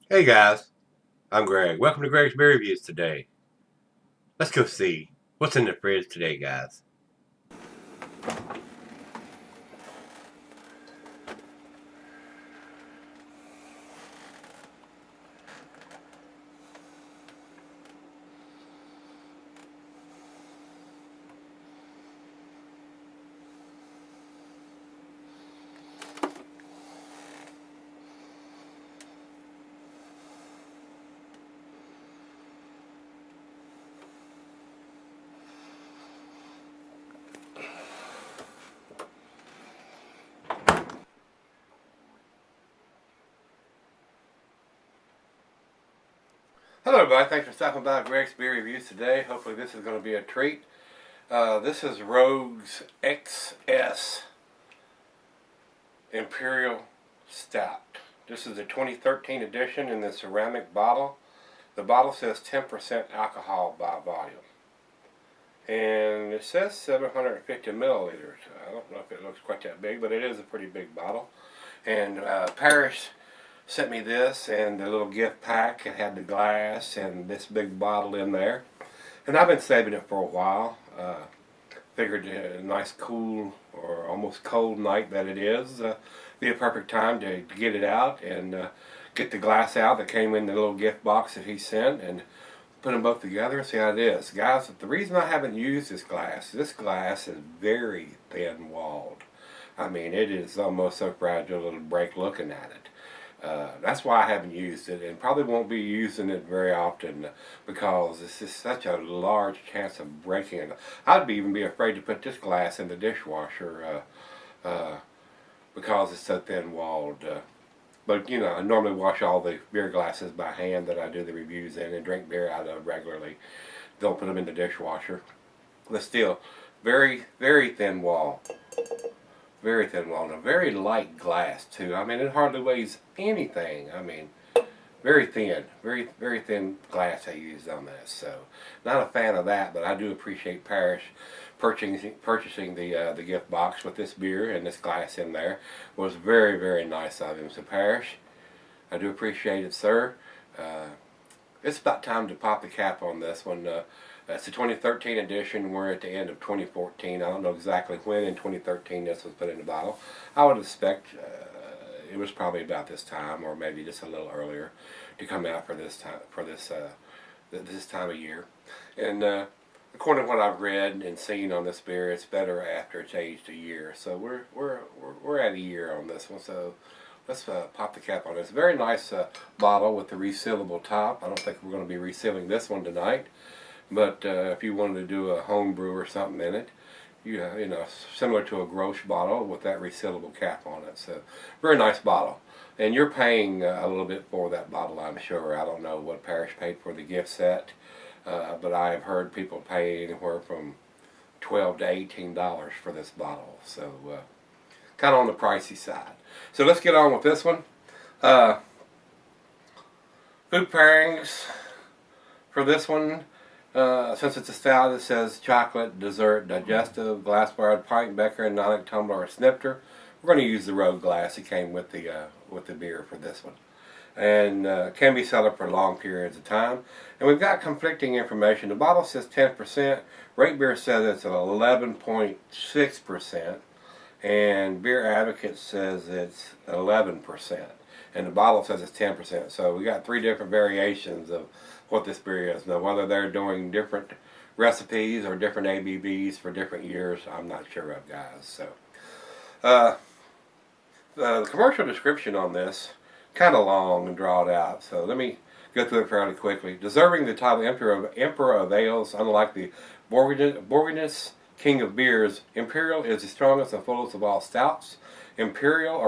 Hey guys, I'm Greg. Welcome to Gregsbeerreviews today. Let's go see what's in the fridge today, guys. Hello everybody, thanks for stopping by Gregsbeerreviews today. Hopefully this is going to be a treat. This is Rogue's XS Imperial Stout. This is the 2013 edition in the ceramic bottle. The bottle says 10% alcohol by volume. And it says 750 milliliters. I don't know if it looks quite that big, but it is a pretty big bottle. And Parrish sent me this and the little gift pack. It had the glass and this big bottle in there. And I've been saving it for a while. Figured a nice cool or almost cold night that it is be a perfect time to get it out and get the glass out that came in the little gift box that he sent and put them both together and see how it is. Guys, the reason I haven't used this glass is very thin walled. I mean, it is almost so fragile it'll break looking at it. That's why I haven't used it and probably won't be using it very often because it's just such a large chance of breaking it. I'd even be afraid to put this glass in the dishwasher because it's so thin walled. But you know, I normally wash all the beer glasses by hand that I do the reviews in and drink beer out of regularly. Don't put them in the dishwasher. But still, very, very thin wall. Very thin wall and a very light glass too. I mean, it hardly weighs anything. I mean, very thin, very thin glass I used on this. So, not a fan of that, but I do appreciate Parrish purchasing the gift box with this beer and this glass in there. It was very nice of him. So Parrish, I do appreciate it, sir. Uh, it's about time to pop the cap on this one. It's the 2013 edition. We're at the end of 2014. I don't know exactly when in 2013 this was put in the bottle. I would expect it was probably about this time, or maybe just a little earlier, to come out for this time this time of year. And according to what I've read and seen on this beer, it's better after it's aged a year. So we're at a year on this one. So let's pop the cap on this. Very nice bottle with the resealable top. I don't think we're going to be resealing this one tonight. But if you wanted to do a home brew or something in it, you know, similar to a Grosche bottle with that resealable cap on it. So, very nice bottle. And you're paying a little bit for that bottle, I'm sure. I don't know what Parrish paid for the gift set, but I've heard people pay anywhere from $12 to $18 for this bottle. So, kind of on the pricey side. So let's get on with this one. Food pairings for this one. Since it's a stout, it says chocolate, dessert, digestive, glass-barred, pint, becker, nonic, tumbler, or snifter. We're going to use the Rogue glass that came with the beer for this one. And can be sold up for long periods of time. And we've got conflicting information. The bottle says 10%. Rate Beer says it's at 11.6%. And Beer Advocate says it's 11%. And the bottle says it's 10%. So we got three different variations of what this beer is. Now, whether they're doing different recipes or different ABVs for different years, I'm not sure of, guys. So, the commercial description on this, kind of long and drawn out. So let me go through it fairly quickly. Deserving the title Emperor of Ales, unlike the Bourgognous King of Beers, Imperial is the strongest and fullest of all stouts. Imperials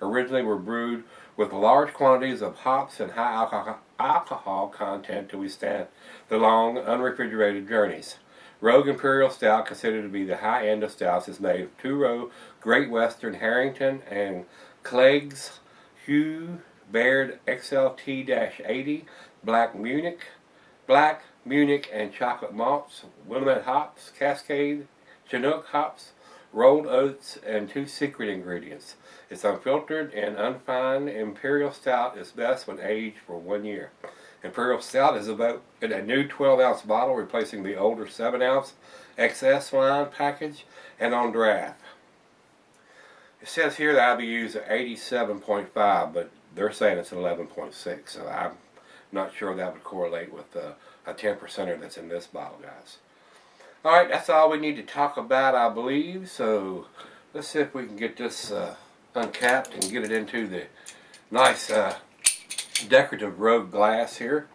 originally were brewed with large quantities of hops and high alcohol content to withstand the long, unrefrigerated journeys. Rogue Imperial Stout, considered to be the high end of stouts, is made of two-row Great Western Harrington and Clegg's Hugh Baird XLT-80 Black Munich and chocolate malts, Willamette hops, Cascade, Chinook hops, rolled oats, and two secret ingredients. It's unfiltered and unfined. Imperial Stout is best when aged for 1 year. Imperial Stout is about in a new 12-ounce bottle, replacing the older 7-ounce XS line package and on draft. It says here that IBUs are 87.5, but they're saying it's 11.6, so I'm not sure that would correlate with a 10%er that's in this bottle, guys. Alright, that's all we need to talk about, I believe, so let's see if we can get this uncapped and get it into the nice decorative rogue glass here.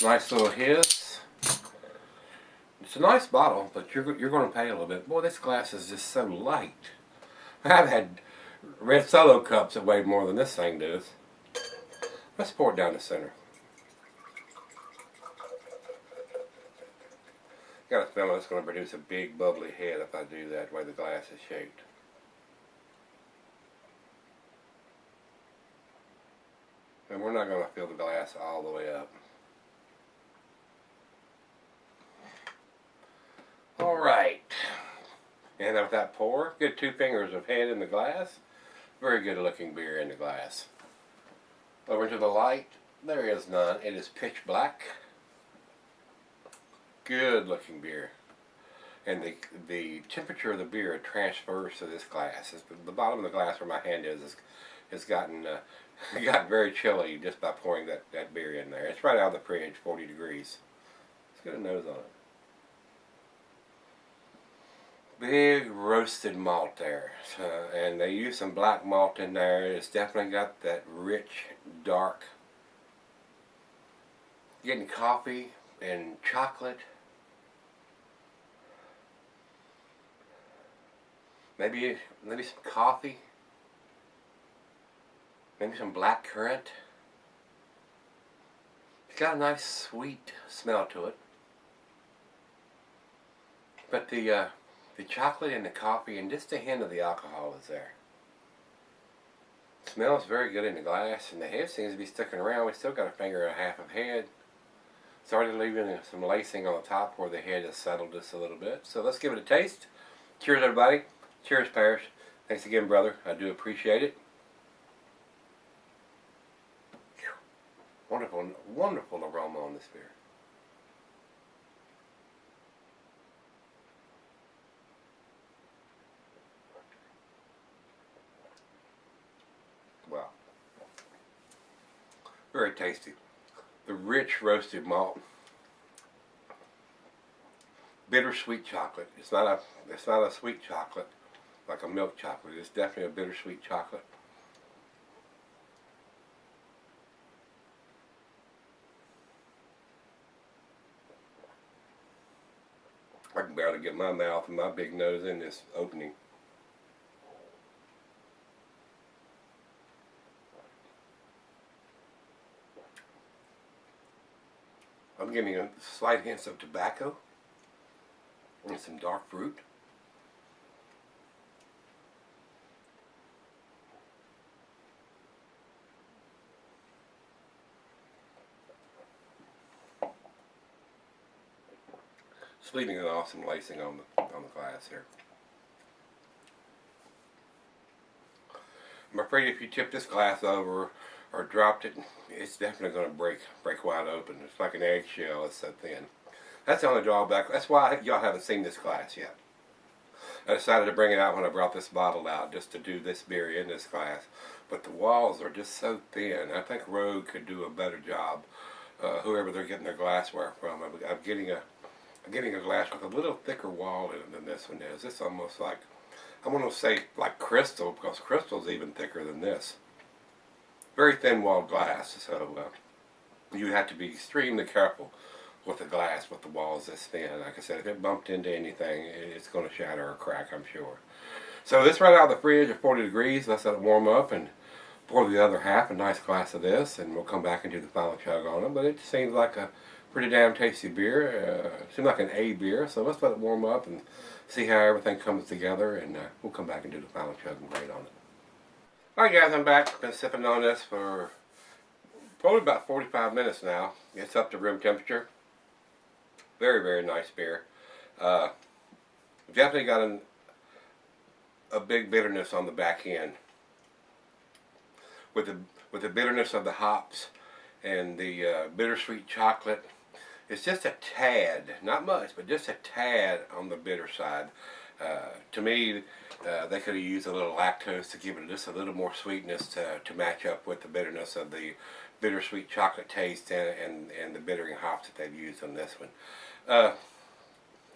Nice little hiss. It's a nice bottle, but you're going to pay a little bit. Boy, this glass is just so light. I've had red Solo cups that weigh more than this thing does. Let's pour it down the center. Got a feeling it's going to produce a big bubbly head if I do that, the way the glass is shaped. And we're not going to fill the glass all the way up. Alright. And with that pour, good 2 fingers of head in the glass. Very good looking beer in the glass. Over to the light, there is none. It is pitch black. Good looking beer. And the temperature of the beer transfers to this glass. The bottom of the glass where my hand has gotten very chilly just by pouring that beer in there. It's right out of the fridge, 40 degrees. Let's get a nose on it. Big roasted malt there, and they use some black malt in there. It's definitely got that rich, dark, getting coffee and chocolate. Maybe some coffee. Maybe some black currant. It's got a nice sweet smell to it, but the chocolate and the coffee and just a hint of the alcohol is there. It smells very good in the glass, and the head seems to be sticking around. We still got a finger and a half of head. It's already leaving some lacing on the top where the head has settled just a little bit. So let's give it a taste. Cheers, everybody. Cheers, Parrish. Thanks again, brother. I do appreciate it. Wonderful, wonderful aroma on this beer. Wow. Very tasty. The rich roasted malt. Bittersweet chocolate. It's not a sweet chocolate like a milk chocolate. It's definitely a bittersweet chocolate. I can barely get my mouth and my big nose in this opening. I'm getting a slight hints of tobacco and some dark fruit. It's leaving an awesome lacing on the glass here. I'm afraid if you tip this glass over or dropped it, it's definitely going to break wide open. It's like an eggshell. It's so thin. That's the only drawback. That's why y'all haven't seen this glass yet. I decided to bring it out when I brought this bottle out just to do this beer in this glass. But the walls are just so thin. I think Rogue could do a better job. Whoever they're getting their glassware from. I'm getting a glass with a little thicker wall in it than this one is. It's almost like, I want to say like crystal, because crystal's even thicker than this. Very thin walled glass, so you have to be extremely careful with the glass with the walls this thin. Like I said, if it bumped into anything, it's going to shatter or crack, I'm sure. So this right out of the fridge at 40 degrees. Let's let it warm up and pour the other half, a nice glass of this, and we'll come back and do the final chug on it. But it seems like a pretty damn tasty beer. Seems like an A beer, so let's let it warm up and see how everything comes together, and we'll come back and do the final chug and grade on it. Alright guys, I'm back. Been sipping on this for probably about 45 minutes now. It's up to room temperature. Very, very nice beer. Definitely got a big bitterness on the back end. With the bitterness of the hops and the bittersweet chocolate, it's just a tad, not much, but just a tad on the bitter side. To me, they could have used a little lactose to give it just a little more sweetness to match up with the bitterness of the bittersweet chocolate taste and the bittering hops that they've used on this one.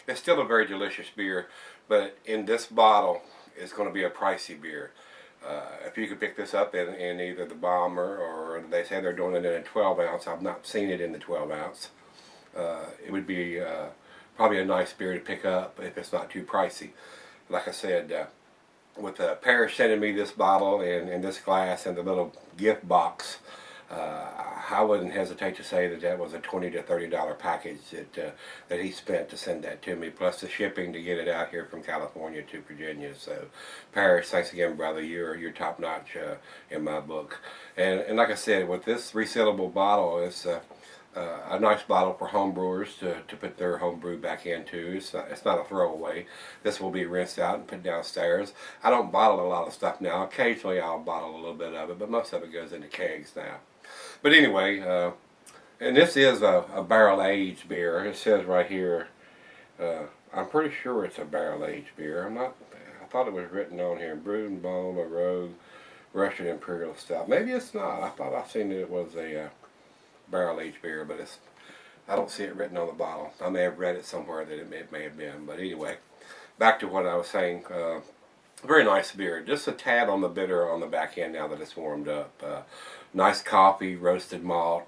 It's still a very delicious beer, but in this bottle, it's going to be a pricey beer. If you could pick this up in either the Bomber, or they say they're doing it in a 12 ounce, I've not seen it in the 12 ounce. It would be probably a nice beer to pick up if it's not too pricey. Like I said, with Parrish sending me this bottle and this glass and the little gift box, I wouldn't hesitate to say that that was a $20 to $30 package that he spent to send that to me, plus the shipping to get it out here from California to Virginia. So, Parrish, thanks again, brother. You're top notch in my book. And like I said, with this resealable bottle, it's a nice bottle for home brewers to put their home brew back into. It's not a throwaway. This will be rinsed out and put downstairs. I don't bottle a lot of stuff now. Occasionally I'll bottle a little bit of it, but most of it goes into kegs now. But anyway, and this is a barrel-aged beer. It says right here, I'm pretty sure it's a barrel-aged beer. I thought it was written on here, Brewed and Bone, a Rogue Russian Imperial Stout. Maybe it's not. I thought I seen it was a barrel-aged beer, but I don't see it written on the bottle. I may have read it somewhere that it may have been. But anyway, back to what I was saying. Very nice beer. Just a tad on the bitter on the back end now that it's warmed up. Nice coffee, roasted malt,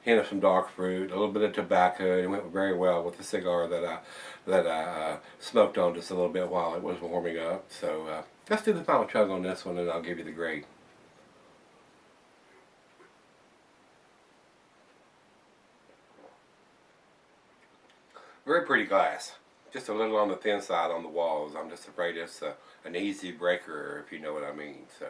hint of some dark fruit, a little bit of tobacco. It went very well with the cigar that I smoked on just a little bit while it was warming up. So let's do the final chug on this one, and I'll give you the grade. Very pretty glass. Just a little on the thin side on the walls. I'm just afraid it's an easy breaker, if you know what I mean. So,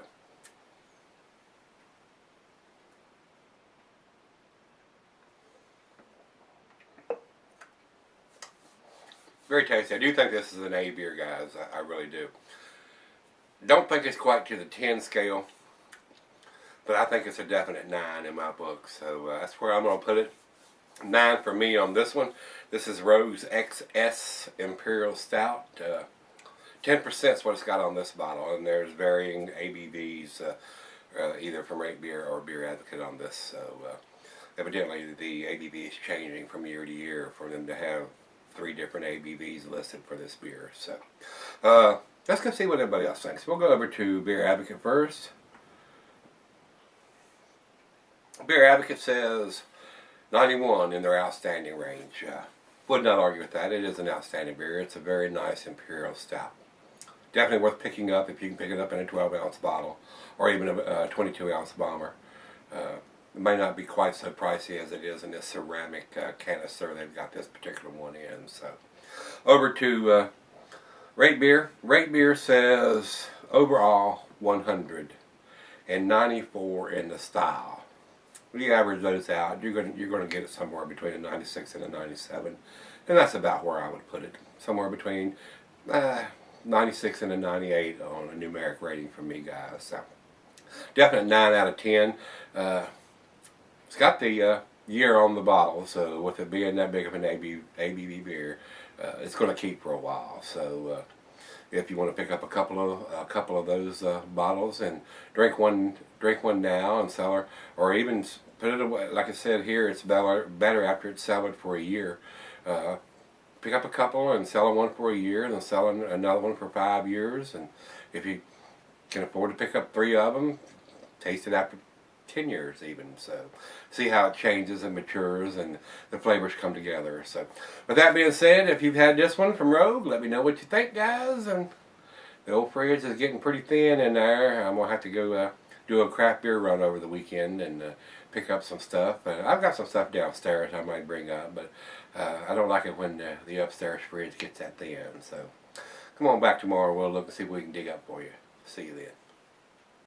very tasty. I do think this is an A beer, guys. I really do. Don't think it's quite to the 10 scale, but I think it's a definite 9 in my book. So that's where I'm going to put it. 9 for me on this one. This is Rogue's XS Imperial Stout. 10% is what it's got on this bottle, and there's varying ABVs either from Rate Beer or Beer Advocate on this. So evidently the ABV is changing from year to year for them to have 3 different ABVs listed for this beer. So let's go see what everybody else thinks. We'll go over to Beer Advocate first. Beer Advocate says 91 in their outstanding range. Would not argue with that. It is an outstanding beer. It's a very nice Imperial Stout. Definitely worth picking up if you can pick it up in a 12-ounce bottle or even a 22-ounce bomber. It may not be quite so pricey as it is in this ceramic canister they've got this particular one in. So, over to Rate Beer. Rate Beer says overall 100 and 94 in the style. When you average those out, you're going to get it somewhere between a 96 and a 97, and that's about where I would put it. Somewhere between 96 and a 98 on a numeric rating from me, guys. So, definite 9 out of 10. It's got the year on the bottle, so with it being that big of an ABV beer, it's going to keep for a while. So if you want to pick up a couple of those bottles and drink one now and sell her, or even put it away. Like I said here, it's better after it's cellared for a year. Pick up a couple and sell one for a year, and then sell another one for 5 years. And if you can afford to pick up 3 of them, taste it after 10 years even. So see how it changes and matures and the flavors come together. So with that being said, if you've had this one from Rogue, let me know what you think, guys. And the old fridge is getting pretty thin in there. I'm going to have to go do a craft beer run over the weekend and pick up some stuff. I've got some stuff downstairs I might bring up, but I don't like it when the upstairs fridge gets that thin. So come on back tomorrow. We'll look and see what we can dig up for you. See you then.